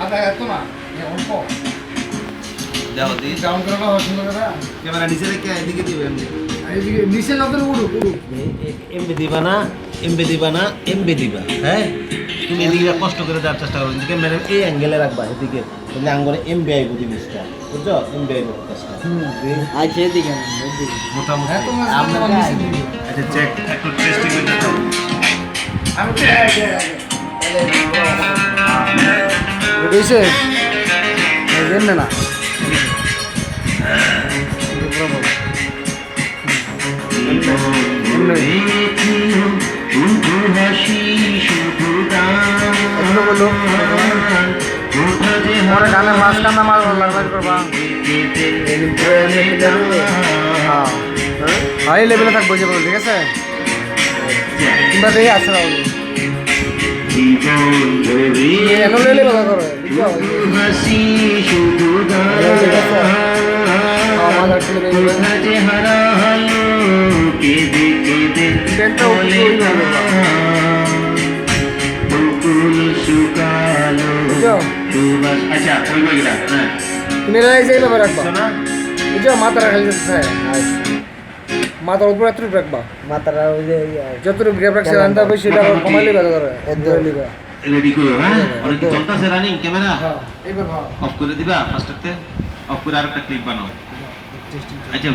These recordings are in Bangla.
আদা এত না অল্প দাও দি ডাউন করে না সুন্দর করে ক্যামেরা নিচে রেখে এদিকে দিবেন এইদিকে নিচে না তো উড়ুক এমবি দিবা না এমবি দিবা হ্যাঁ তুমি এদিকে কষ্ট করে দেওয়ার চেষ্টা করো এদিকে ম্যাডাম এই অ্যাঙ্গেলে রাখবা এদিকে তাহলে আঙ্গরে এমবি আইব জিনিসটা বুঝছো এমবি আইব কাজটা আচ্ছা এদিকে মোটামুটি এত মাছ আমরা নিচে দিই আচ্ছা চেক একটু টেস্টিং করে দাও আমি বুঝছে এমনি না পরে গানে মাছ কান্না মাছ লাগবে করবা হাই লেভেলে থাকবো যে ঠিক আছে কিংবা দেখে আসতে পারবো এখন লেলে কথা করো তুমি এইভাবে রাখবা বুঝছো মাথাটা খালি মাথার উপরে এতটুকু রাখবা মাথাটা ওই যে যতটুকু গ্রেপ রাখছে রান্না বেশি সেটা কমাইলে ভালো করে রেডি করো হ্যাঁ অনেক চলতেছে রানিং ক্যামেরা হ্যাঁ এইবার ভালো অফ করে দিবা ফার্স্টতে অফ করে আরেকটা ক্লিপ বানাও আচ্ছা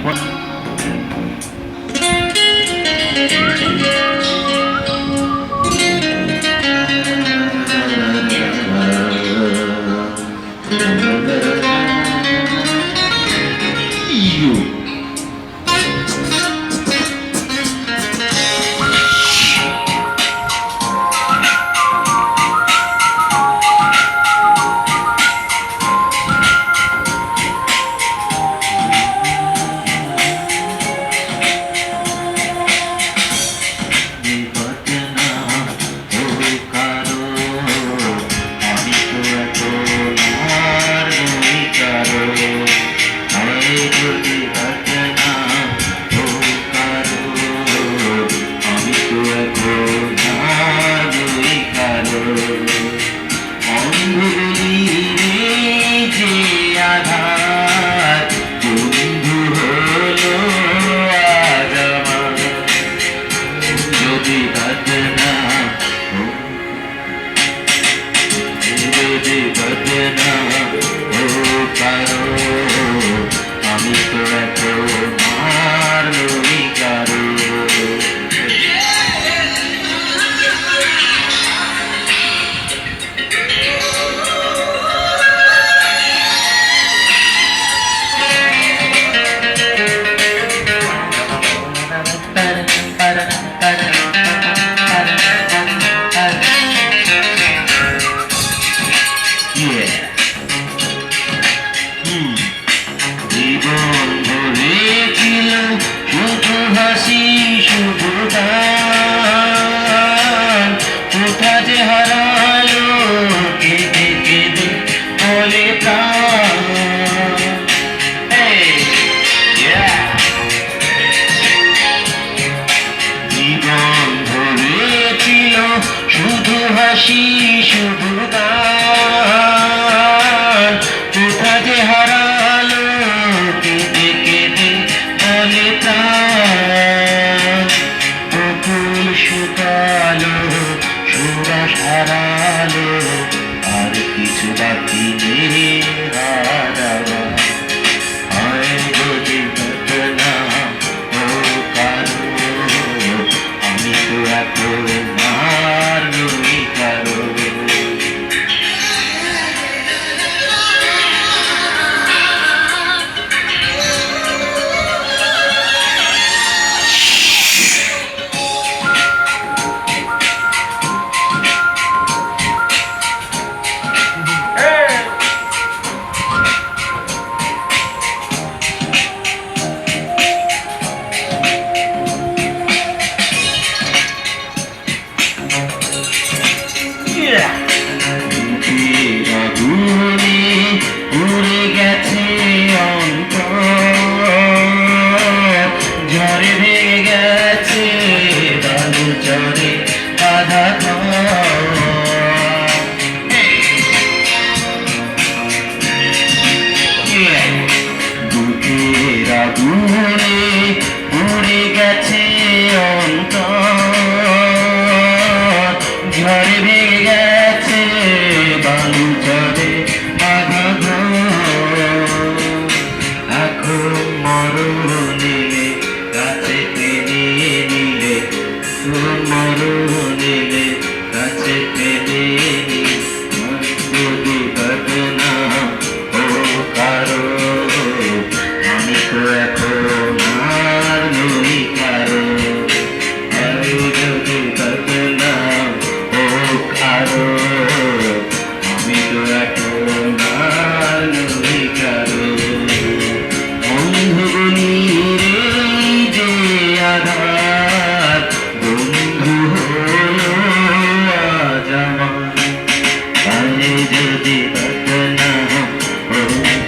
বলে যদি ঘটনা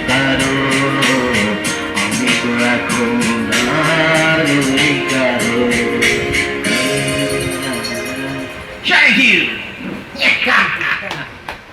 কারো আমি তো এখন কারো। Thank you.